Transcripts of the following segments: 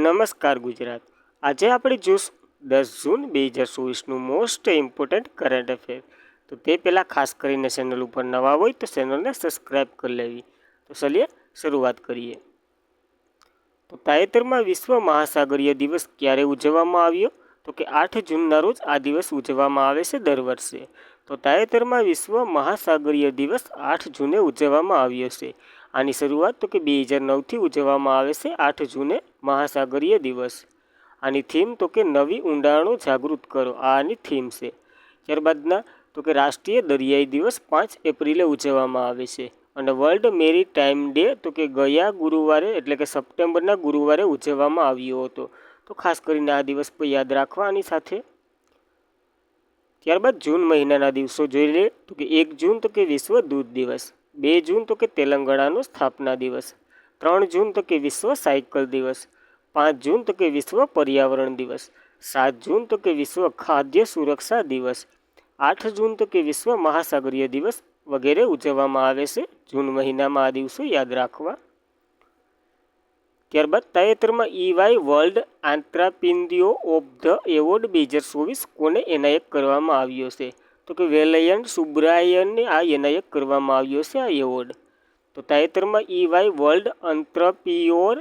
નમસ્કાર ગુજરાત। આજે આપણે જોઈશું 10 જૂન 2024નું મોસ્ટ ઇમ્પોર્ટન્ટ કરંટ અફેર। તો તે પહેલાં ખાસ કરીને ચેનલ ઉપર નવા હોય તો ચેનલને સબસ્ક્રાઈબ કરી લેવી। તો ચલીએ શરૂઆત કરીએ। તો તાજેતરમાં વિશ્વ મહાસાગરીય દિવસ ક્યારે ઉજવવામાં આવ્યો? તો કે 8 જૂનના રોજ આ દિવસ ઉજવવામાં આવે છે દર વર્ષે। તો તાજેતરમાં વિશ્વ મહાસાગરીય દિવસ 8 જૂને ઉજવવામાં આવ્યો છે। આની શરૂઆત તો કે 2009થી ઉજવવામાં આવે છે 8 જૂને મહાસાગરીય દિવસ। આની થીમ તો કે નવી ઊંડાણો જાગૃત કરો, આ આની થીમ છે। ત્યારબાદના તો કે રાષ્ટ્રીય દરિયાઈ દિવસ 5 એપ્રિલે ઉજવવામાં આવે છે અને વર્લ્ડ મેરીટાઈમ ડે તો કે ગયા ગુરુવારે એટલે કે સપ્ટેમ્બરના ગુરુવારે ઉજવવામાં આવ્યો હતો। તો ખાસ કરીને આ દિવસ પર યાદ રાખવાની સાથે ત્યારબાદ જૂન મહિનાના દિવસો જોઈ લે તો કે 1 જૂન તો કે વિશ્વ દૂધ દિવસ, 2 જૂન તો કે તેલંગાણાનો સ્થાપના દિવસ, 3 જૂન તો કે વિશ્વ સાયકલ દિવસ, 5 જૂન તો કે વિશ્વ પર્યાવરણ દિવસ, 7 જૂન તો કે વિશ્વ ખાદ્ય સુરક્ષા દિવસ, 8 જૂન તો કે વિશ્વ મહાસાગરીય દિવસ વગેરે ઉજવવામાં આવે છે જૂન મહિનામાં આ દિવસો યાદ રાખવા। ત્યારબાદ તાજેતરમાં EY world entrepreneur of the award 2024 કોને એનાયત કરવામાં આવ્યો છે? તો કે વેલયન્ટ સુબ્રાયનને આ એનાયત કરવામાં આવ્યો છે આ એવોર્ડ। તો તાજેતરમાં EY world entrepreneur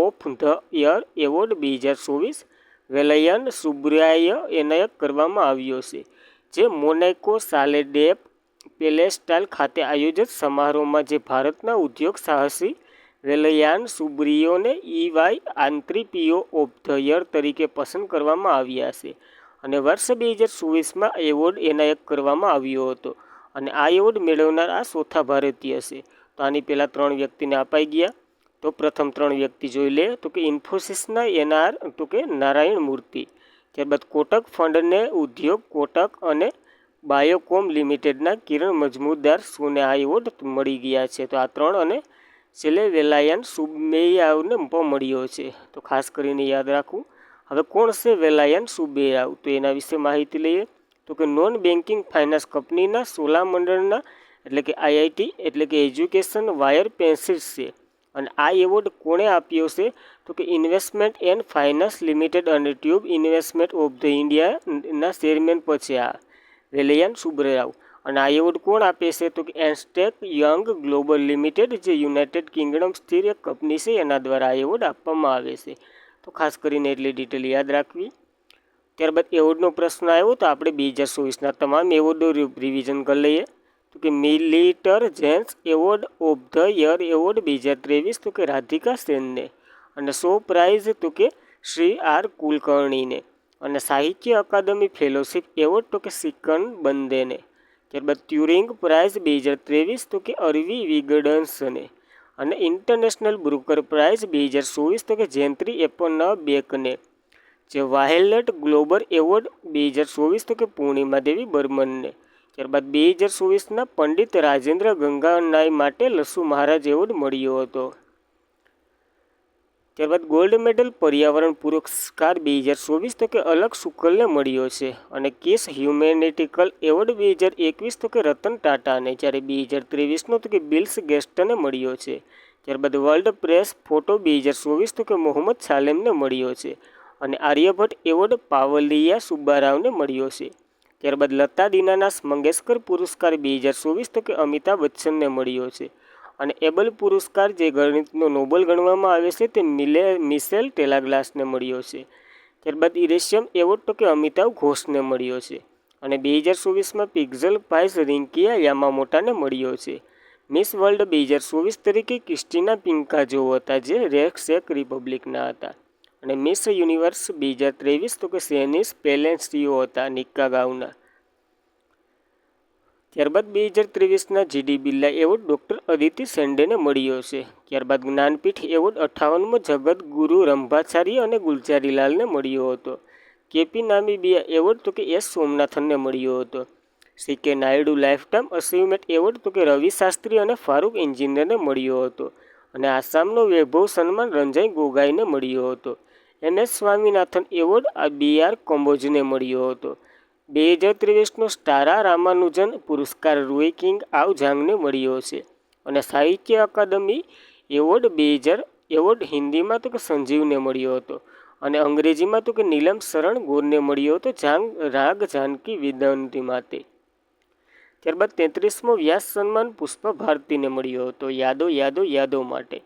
of the year award 2024 વેલયન્ટ સુબ્રાય એનાયત કરવામાં આવ્યો છે, જે મોનેકો સાલેડેપ પેલેસ્ટાઇલ ખાતે આયોજિત સમારોહમાં જે ભારતના ઉદ્યોગ સાહસી વેલયાન સુબ્રિયોને EY entrepreneur of the year તરીકે પસંદ કરવામાં આવ્યા છે અને વર્ષ 2024માં એવોર્ડ એનાયત કરવામાં આવ્યો હતો અને આ એવોર્ડ મેળવનાર આ ચોથા ભારતીય છે। તો આની પહેલાં 3 વ્યક્તિને અપાઈ ગયા। તો પ્રથમ 3 વ્યક્તિ જોઈ લે તો કે ઇન્ફોસિસના NR તો કે નારાયણ મૂર્તિ, ત્યારબાદ કોટક ફંડને ઉદ્યોગ કોટક અને બાયોકોમ લિમિટેડના કિરણ મજમુદાર સોને આ એવોર્ડ મળી ગયા છે। તો આ 3 અને છેલ્લે વેલાયન સુબ્મેયાવને પણ મળ્યો છે। તો ખાસ કરીને યાદ રાખવું। હવે કોણ છે વેલાયન સુબ્મેયાવ? તો એના વિશે માહિતી લઈએ તો કે નોન બેન્કિંગ ફાઇનાન્સ કંપનીના સોલા મંડળના એટલે કે IIT એટલે કે એજ્યુકેશન વાયર પેન્સિલ્સ છે અને આ એવોર્ડ કોણે આપ્યો છે? તો કે ઇન્વેસ્ટમેન્ટ એન્ડ ફાઇનાન્સ લિમિટેડ અને ટ્યુબ ઇન્વેસ્ટમેન્ટ ઓફ ધ ઇન્ડિયાના ચેરમેન પછી આ વેલયાન સુબ્રાયવ। અને આ એવોર્ડ કોણ આપે છે? તો કે એન્સ્ટેક યંગ ગ્લોબલ લિમિટેડ જે યુનાઇટેડ કિંગડમ સ્થિર એક કંપની છે એના દ્વારા આ એવોર્ડ આપવામાં આવે છે। તો ખાસ કરીને એટલી ડિટેલ યાદ રાખવી। ત્યારબાદ એવોર્ડનો પ્રશ્ન આવ્યો તો આપણે 2024ના તમામ એવોર્ડો રિવિઝન કરી લઈએ। તો કે મિલિટર જેન્સ award of the year award 2023 તો કે રાધિકા સેનને અને સો પ્રાઇઝ તો કે શ્રી R કુલકર્ણીને અને સાહિત્ય અકાદમી ફેલોશિપ એવોર્ડ તો કે સિકન બંદેને। ત્યારબાદ ટ્યુરિંગ પ્રાઇઝ 2023 તો કે અરવી વિગડન્સને અને ઇન્ટરનેશનલ બ્રુકર પ્રાઇઝ 2024 તો કે જેન્ત્રી એપન બેકને। જે વાયલેટ ગ્લોબલ એવોર્ડ 2024 તો કે પૂર્ણિમા દેવી બર્મનને। ત્યારબાદ 2024ના પંડિત રાજેન્દ્ર ગંગાનાઈ માટે લસુ મહારાજ એવોર્ડ મળ્યો હતો। ત્યારબાદ ગોલ્ડ મેડલ પર્યાવરણ પુરસ્કાર 2024 તો કે અલક શુક્લને મળ્યો છે અને કેસ હ્યુમેનિટિકલ એવોર્ડ 2021 તો કે રતન ટાટાને, જ્યારે 2023નો તો કે બિલ્સ ગેસ્ટને મળ્યો છે। ત્યારબાદ વર્લ્ડ પ્રેસ ફોટો 2024 તો કે મોહમ્મદ સાલેમને મળ્યો છે અને આર્યભટ્ટ એવોર્ડ પાવલિયા સુબ્બારાવને મળ્યો છે। ત્યારબાદ લતા દીનાનાથ મંગેશકર પુરસ્કાર 2024 તો કે અમિતાભ બચ્ચનને મળ્યો છે અને એબલ પુરસ્કાર જે ગણિતનો નોબેલ ગણવામાં આવે છે તે મિશેલ ટેલાગ્લાસને મળ્યો છે। ત્યારબાદ ઇરેશિયમ એવોર્ડ તો કે અમિતાભ ઘોષને મળ્યો છે અને 2024માં પિક્ઝલ પ્રાઇઝ રિંકિયા યામામોટાને મળ્યો છે। મિસ વર્લ્ડ 2024 તરીકે ક્રિસ્ટીના પિંકાજો હતા જે ચેક રિપબ્લિકના હતા અને મિસ યુનિવર્સ 2023 તો કે સેનિસ પેલેન્સિયો હતા નિકાગાઉના। ત્યારબાદ 2023ના GD Birla award doctor Aditi શેન્ડેને મળ્યો છે। ત્યારબાદ જ્ઞાનપીઠ એવોર્ડ 58મો જગત ગુરુ રંભાચાર્ય અને ગુલજારીલાલને મળ્યો હતો। KP નામીબિયા એવોર્ડ તો કે S સોમનાથનને મળ્યો હતો। CK Naidu lifetime achievement award તો કે રવિ શાસ્ત્રી અને ફારૂક એન્જિનિયરને મળ્યો હતો અને આસામનો વૈભવ સન્માન રંજય ગોગાઈને મળ્યો હતો। MS સ્વામીનાથન એવોર્ડ BR કંબોજને મળ્યો હતો। 2023નો સ્ટારા રામાનુજન પુરસ્કાર રૂઈ કિંગ આવ ઝાંગને મળ્યો છે અને સાહિત્ય અકાદમી એવોર્ડ 2021 એવોર્ડ હિન્દીમાં તો કે સંજીવને મળ્યો હતો અને અંગ્રેજીમાં તો કે નીલમ શરણ ગોરને મળ્યો હતો રાગ જાનકી વિનંતી માટે. ત્યારબાદ 33મો વ્યાસ સન્માન પુષ્પા ભારતીને મળ્યો હતો યાદો યાદો યાદો માટે.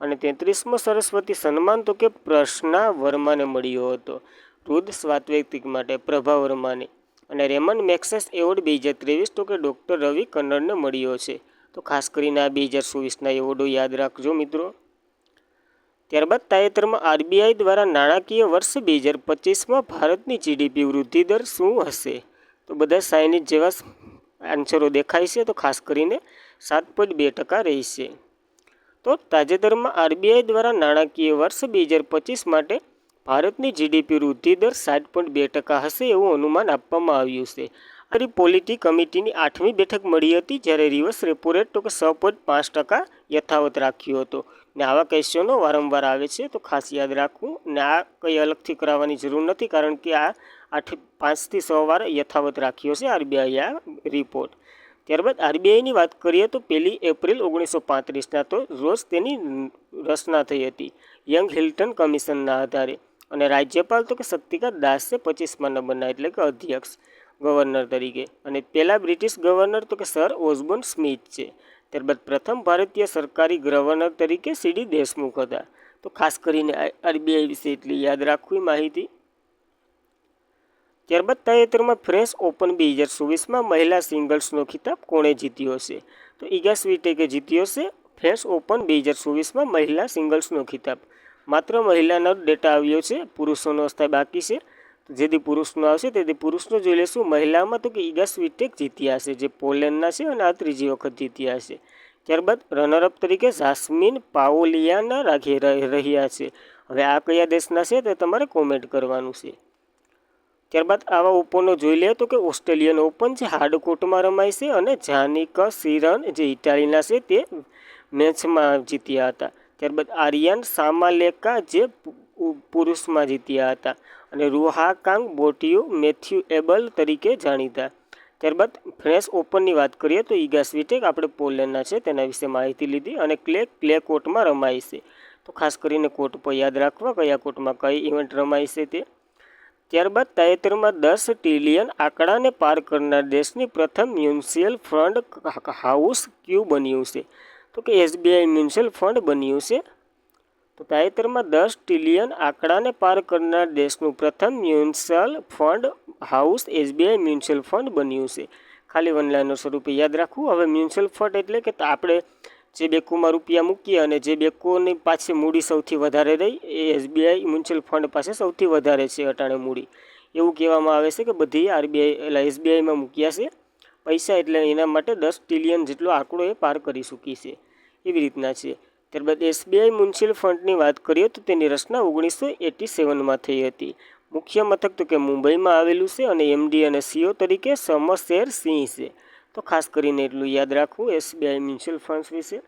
અને 33મો સરસ્વતી સન્માન તો કે પ્રશ્ના વર્માને મળ્યો હતો વૃદ્ધ સાહિત્યિક માટે પ્રભા વર્માને. અને રેમન મેક્સેસ એવોર્ડ 2023 તો કે ડૉક્ટર રવિ કન્નરને મળ્યો છે. તો ખાસ કરીને આ 2024ના એવોર્ડો યાદ રાખજો મિત્રો. ત્યારબાદ તાજેતરમાં આરબીઆઈ દ્વારા નાણાકીય વર્ષ 2025માં ભારતની જીડીપી વૃદ્ધિ દર શું હશે? તો બધા સાઇનિજ જેવા આન્સરો દેખાય છે. તો ખાસ કરીને 7.2% રહેશે. તો તાજેતરમાં આરબીઆઈ દ્વારા નાણાકીય વર્ષ 2025 માટે ભારતની જીડીપી વૃદ્ધિ દર 7.2% હશે એવું અનુમાન આપવામાં આવ્યું છે. આ પોલિટી કમિટીની 8મી બેઠક મળી હતી જ્યારે રિવર્સ રેપો રેટ તો કે 6.5% યથાવત રાખ્યો હતો. ને આવા ક્વેશ્ચનો વારંવાર આવે છે તો ખાસ યાદ રાખવું. ને આ કંઈ અલગથી કરાવવાની જરૂર નથી કારણ કે આ 5 થી 6 વાર યથાવત રાખ્યો છે આરબીઆઈ આ રિપોર્ટ. ત્યારબાદ આરબીઆઈની વાત કરીએ તો 1 એપ્રિલ 1935ના તો રોજ તેની રચના થઈ હતી યંગ હિલ્ટન કમિશનના આધારે. અને રાજ્યપાલ તો કે શક્તિકાંત દાસે 25માં નંબરના એટલે કે અધ્યક્ષ ગવર્નર તરીકે. અને પહેલા બ્રિટિશ ગવર્નર તો કે સર ઓસ્બોર્ન સ્મિથ છે. ત્યારબાદ પ્રથમ ભારતીય સરકારી ગવર્નર તરીકે સીડી દેશમુખ હતા. તો ખાસ કરીને આરબીઆઈ વિશે એટલી યાદ રાખવી માહિતી. ત્યારબાદ તાજેતરમાં ફ્રેન્ચ ઓપન 2024માં મહિલા સિંગલ્સનો ખિતાબ કોણે જીત્યો છે? તો ઇગા સ્વીટેકે જીત્યો છે ફ્રેન્ચ ઓપન 2024માં મહિલા સિંગલ્સનો ખિતાબ. માત્ર મહિલાનો ડેટા આવ્યો છે, પુરુષોનો હસ્તે બાકી છે. જેથી પુરુષનો આવશે તેથી પુરુષનો જોઈ લેશું. મહિલામાં તો કે ઇગા સ્વીટેક જીત્યા છે જે પોલેન્ડના છે અને આ 3જી વખત જીત્યા છે. ત્યારબાદ રનરઅપ તરીકે જાસ્મીન પાઓલિયાના રહ્યા છે. હવે આ કયા દેશના છે તે તમારે કોમેન્ટ કરવાનું છે. ત્યારબાદ આવા ઓપનો જોઈ લે તો કે ઓસ્ટ્રેલિયન ઓપન જે હાર્ડ કોર્ટમાં રમાય છે અને જાનિક સિરન જે ઇટાલીના છે તે મેચમાં જીત્યા હતા. ત્યારબાદ આર્યન સામાલેકા જે પુરુષમાં જીત્યા હતા અને રૂહાકાંગ બોટિયો મેથ્યુ એબલ તરીકે જાણીતા. ત્યારબાદ ફ્રેન્ચ ઓપનની વાત કરીએ તો ઇગા સ્વીટેક આપણે પોલેન્ડના છે તેના વિશે માહિતી લીધી. અને ક્લે કોર્ટમાં રમાય છે તો ખાસ કરીને કોર્ટ પર યાદ રાખવા કયા કોર્ટમાં કઈ ઇવેન્ટ રમાય છે તે. ત્યારબાદ તાજેતરમાં 10 ટ્રિલિયન આંકડાને પાર કરનાર દેશની પ્રથમ મ્યુચ્યુઅલ ફંડ હાઉસ ક્યુ બન્યું છે? તો કે એસબીઆઈ મ્યુચ્યુઅલ ફંડ બન્યું છે. તો તાજેતરમાં 10 ટ્રિલિયન આંકડાને પાર કરનાર દેશનું પ્રથમ mutual fund house SBI mutual fund બન્યું છે. ખાલી વનલાઈનર સ્વરૂપે યાદ રાખવું. હવે મ્યુચ્યુઅલ ફંડ એટલે કે આપણે જે બેંકોમાં રૂપિયા મૂકીએ અને જે બેંકોની પાછી મૂડી સૌથી વધારે રહી એ એસબીઆઈ મ્યુચ્યુઅલ ફંડ પાસે સૌથી વધારે છે અટાણે મૂડી. એવું કહેવામાં આવે છે કે બધી આરબીઆઈ એટલે એસબીઆઈમાં મૂક્યા છે પૈસા એટલે એના માટે 10 ટ્રિલિયન જેટલો આંકડો એ પાર કરી ચૂકી છે એવી રીતના છે. ત્યારબાદ એસબીઆઈ મ્યુચ્યુઅલ ફંડની વાત કરીએ તો તેની રચના 1987માં થઈ હતી. મુખ્ય મથક તો કે મુંબઈમાં આવેલું છે અને એમડી અને સીઓ તરીકે શમશેર સિંહ છે. તો ખાસ કરીને એટલું યાદ રાખવું એસબીઆઈ મ્યુચ્યુઅલ ફંડ્સ વિશે.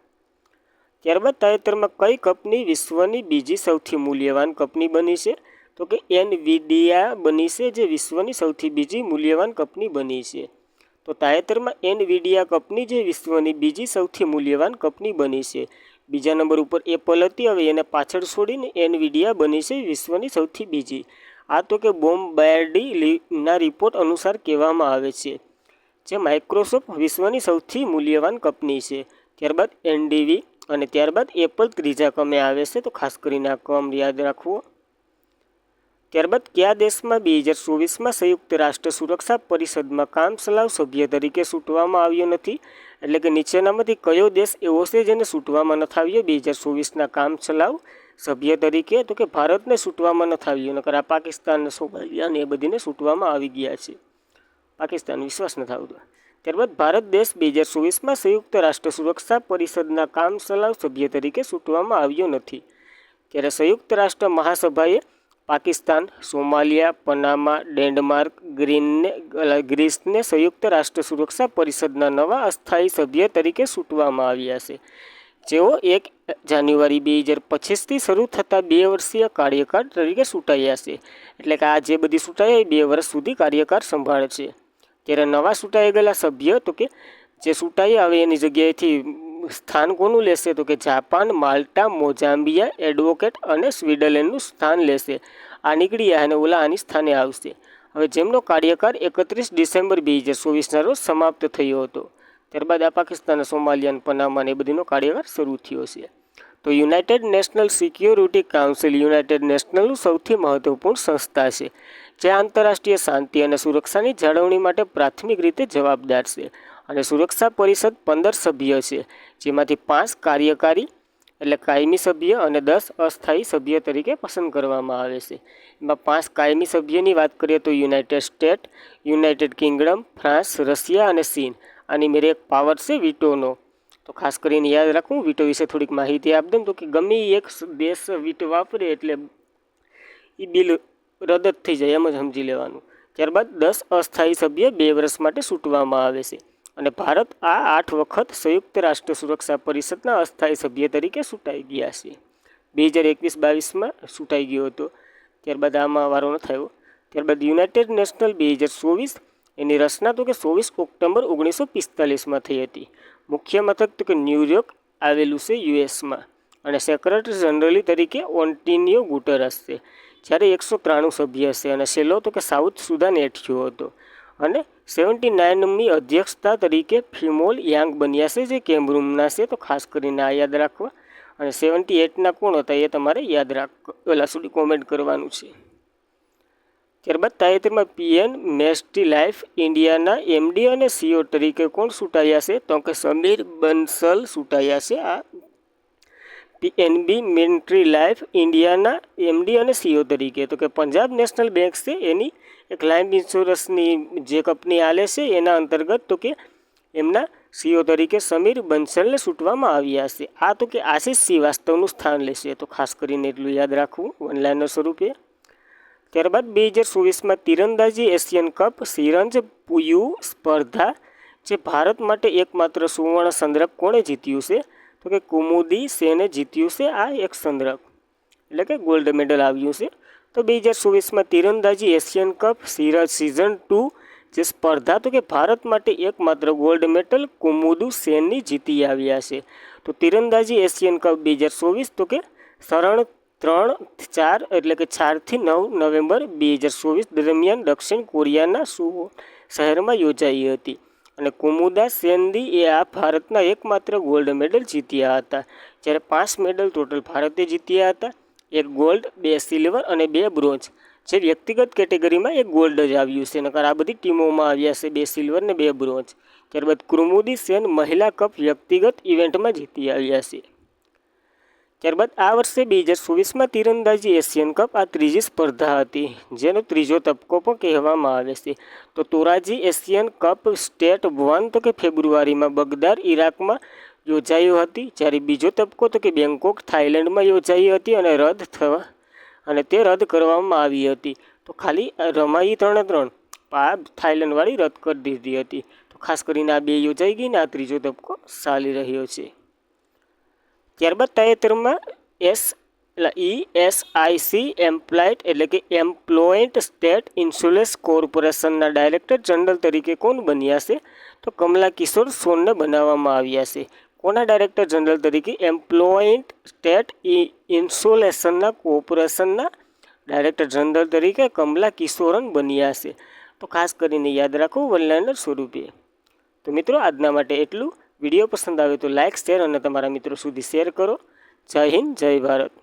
ત્યારબાદ તાજેતરમાં કઈ કંપની વિશ્વની બીજી સૌથી મૂલ્યવાન કંપની બની છે? તો કે એનવીડિયા બની છે જે વિશ્વની સૌથી બીજી મૂલ્યવાન કંપની બની છે. તો તાજેતરમાં એનવીડિયા કંપની જે વિશ્વની બીજી સૌથી મૂલ્યવાન કંપની બની છે. બીજા નંબર ઉપર એપલ હતી, હવે એને પાછળ છોડીને એનવીડિયા બની છે વિશ્વની સૌથી બીજી. આ તો કે બોમ્બાર્ડીના રિપોર્ટ અનુસાર કહેવામાં આવે છે. જે માઇક્રોસોફ્ટ વિશ્વની સૌથી મૂલ્યવાન કંપની છે. ત્યારબાદ એનડીવી અને ત્યારબાદ એપલ ત્રીજા ક્રમે આવે છે. તો ખાસ કરીને આ ક્રમ યાદ રાખવો. ત્યારબાદ કયા દેશમાં 2024માં સંયુક્ત રાષ્ટ્ર સુરક્ષા પરિષદમાં કામચલાઉ સભ્ય તરીકે ચૂંટવામાં આવ્યો નથી? એટલે કે નીચેનામાંથી કયો દેશ એવો છે જેને ચૂંટવામાં નથી આવ્યો 2024ના કામચલાઉ સભ્ય તરીકે? તો કે ભારતને ચૂંટવામાં નથી આવ્યું. નકર આ પાકિસ્તાન સોમાલિયા ને એ બધીને ચૂંટવામાં આવી ગયા છે. પાકિસ્તાન વિશ્વાસ નથી આવતો. ત્યારબાદ ભારત દેશ 2024માં સંયુક્ત રાષ્ટ્ર સુરક્ષા પરિષદના કામચલાઉ સભ્ય તરીકે ચૂંટવામાં આવ્યો નથી. ત્યારે સંયુક્ત રાષ્ટ્ર મહાસભાએ પાકિસ્તાન, સોમાલિયા, પનામા, ડેનમાર્ક, ગ્રીસને સંયુક્ત રાષ્ટ્ર સુરક્ષા પરિષદના નવા અસ્થાયી સભ્ય તરીકે ચૂંટવામાં આવ્યા છે. જેઓ 1 જાન્યુઆરી 2025થી શરૂ થતા 2 વર્ષીય કાર્યકાળ તરીકે ચૂંટાયા છે. એટલે કે આ જે બધી ચૂંટાયા એ 2 વર્ષ સુધી કાર્યકાળ સંભાળશે. ત્યારે નવા ચૂંટાઈ ગયેલા સભ્ય તો કે જે ચૂંટાયા હવે એની જગ્યાએથી સ્થાન કોનું લેશે? તો કે જાપાન, માલ્ટા, મોઝામ્બિયા, એડવોકેટ અને સ્વિટ્ઝરલેન્ડનું સ્થાન લેશે. આ નીકળી જાય અને ઓલા આની સ્થાને આવશે. હવે જેમનો કાર્યકાળ 31 ડિસેમ્બર 2024ના રોજ સમાપ્ત થયો હતો. ત્યારબાદ આ પાકિસ્તાન, સોમાલિયા, પનામા એ બધીનો કાર્યકાળ શરૂ થયો છે. તો united national security council united નેશનલનું સૌથી મહત્વપૂર્ણ સંસ્થા છે, જે આંતરરાષ્ટ્રીય શાંતિ અને સુરક્ષાની જાળવણી માટે પ્રાથમિક રીતે જવાબદાર છે. અને સુરક્ષા પરિષદ 15 સભ્ય છે, જેમાંથી 5 કાર્યકારી એટલે કાયમી સભ્ય અને 10 અસ્થાયી સભ્ય તરીકે પસંદ કરવામાં આવે છે. એમાં 5 કાયમી સભ્યની વાત કરીએ તો United state, United Kingdom, France, Russia અને ચીન. આની મેરે એક પાવર છે વીટોનો. તો ખાસ કરીને યાદ રાખવું, વીટો વિશે થોડીક માહિતી આપી દઉં તો કે ગમે એક દેશ વીટો વાપરે એટલે એ બિલ રદ જ થઈ જાય, એમ જ સમજી લેવાનું. ત્યારબાદ 10 અસ્થાયી સભ્ય 2 વર્ષ માટે ચૂંટવામાં આવે છે. અને ભારત આ 8 વખત સંયુક્ત રાષ્ટ્ર સુરક્ષા પરિષદના અસ્થાયી સભ્ય તરીકે ચૂંટાઈ ગયા છે. 2021-22માં ચૂંટાઈ ગયો હતો. ત્યારબાદ આમાં વારો ન થયો. ત્યારબાદ યુનાઇટેડ નેશનલ 2024, એની રચના તો કે 24 ઓક્ટોબર 1945માં થઈ હતી. મુખ્ય મથક તો કે ન્યૂયોર્ક આવેલું છે યુએસમાં. અને સેક્રેટરી જનરલ તરીકે ઓન્ટિનિયો ગુટેરસ છે. જ્યારે 193 સભ્ય છે અને છેલ્લો તો કે સાઉથ સુદાન હેઠયો હતો. અને 79મી અધ્યક્ષતા તરીકે ફિમોલ યાંગ બન્યા છે, જે કેમરૂનના છે. તો ખાસ કરીને આ યાદ રાખવા. અને 78ના કોણ હતા એ તમારે યાદ સુધી કોમેન્ટ કરવાનું છે. ત્યારબાદ 73માં પીએન મેસ્ટી લાઈફ ઇન્ડિયાના એમડી અને સીઓ તરીકે કોણ ચૂંટાયા છે? તો કે સમીર બંસલ ચૂંટાયા છે. આ પીએનબી મેન્ટ્રી લાઈફ ઇન્ડિયાના એમડી અને સીઓ તરીકે. તો કે પંજાબ નેશનલ બેંક છે, એની એક લાઈફ ઇન્સ્યોરન્સની જે કંપની આલે છે એના અંતર્ગત તો કે એમના સીઓ તરીકે સમીર બંસલને ચૂંટવામાં આવ્યા છે. આ તો કે આશીષ શ્રીવાસ્તવનું સ્થાન લેશે. તો ખાસ કરીને એટલું યાદ રાખવું વનલાઈનર સ્વરૂપે. ત્યારબાદ 2024માં તીરંદાજી એશિયન કપ સિરંજ પુયુ સ્પર્ધા, જે ભારત માટે એકમાત્ર સુવર્ણ ચંદ્રક કોણે જીત્યું છે? તો કે કુમુદી સેને જીત્યું છે આ એક ચંદ્રક, એટલે કે ગોલ્ડ મેડલ આવ્યું છે. તો 2024માં તીરંદાજી એશિયન કપ સિરંજ સિઝન 2 જે સ્પર્ધા તો કે ભારત માટે એકમાત્ર ગોલ્ડ મેડલ કુમુદુ સેનની જીતી આવ્યા છે. તો તીરંદાજી એશિયન કપ 2024 તો કે શરણ 3-4 એટલે કે 4થી 9 નવેમ્બર 2024 દરમિયાન દક્ષિણ કોરિયાના શહેરમાં યોજાઈ હતી. અને કુમુદા સેનદી એ આ ભારતના એકમાત્ર ગોલ્ડ મેડલ જીત્યા હતા. જ્યારે 5 મેડલ ટોટલ ભારતે જીત્યા હતા. 1 ગોલ્ડ, 2 સિલ્વર અને 2 બ્રોન્ઝ. જે વ્યક્તિગત કેટેગરીમાં 1 ગોલ્ડ જ આવ્યું છે, નકર આ બધી ટીમોમાં આવ્યા છે 2 સિલ્વર ને 2 બ્રોન્ઝ. ત્યારબાદ કુમુદી સેન મહિલા કપ વ્યક્તિગત ઇવેન્ટમાં જીતી આવ્યા છે. ત્યારબાદ આ વર્ષે 2024માં તીરંદાજી એશિયન કપ આ ત્રીજી સ્પર્ધા હતી, જેનો ત્રીજો તબક્કો પણ કહેવામાં આવે છે. તો તોરાજી એશિયન કપ સ્ટેટ 1 તો કે ફેબ્રુઆરીમાં બગદાદ ઇરાકમાં યોજાઈ હતી. જ્યારે બીજો તબક્કો તો કે બેંકોક થાઇલેન્ડમાં યોજાઈ હતી અને તે રદ કરવામાં આવી હતી. તો ખાલી રમાઈ 3-3, આ થાઇલેન્ડવાળી રદ કરી દીધી હતી. તો ખાસ કરીને આ 2 યોજાઈ ગઈ ને આ ત્રીજો તબક્કો ચાલી રહ્યો છે. ત્યારબાદ 73માં ESIC એમ્પ્લાઇડ એટલે કે એમ્પ્લોયન્ટ સ્ટેટ ઇન્સ્યોરન્સ કોર્પોરેશનના ડાયરેક્ટર જનરલ તરીકે કોણ બન્યા છે? તો કમલા કિશોર સોનને બનાવવામાં આવ્યા છે. કોના ડાયરેક્ટર જનરલ તરીકે? એમ્પ્લોયન્ટ સ્ટેટ ઇન્સ્યોરન્સના કોર્પોરેશનના ડાયરેક્ટર જનરલ તરીકે કમલા કિશોરન બન્યા છે. તો ખાસ કરીને યાદ રાખો વનલાઈનર સ્વરૂપે. તો મિત્રો આજના માટે એટલું. વિડીયો પસંદ આવે તો લાઇક, શેર અને તમારા મિત્રો સુધી શેર કરો. જય હિન્દ, જય ભારત.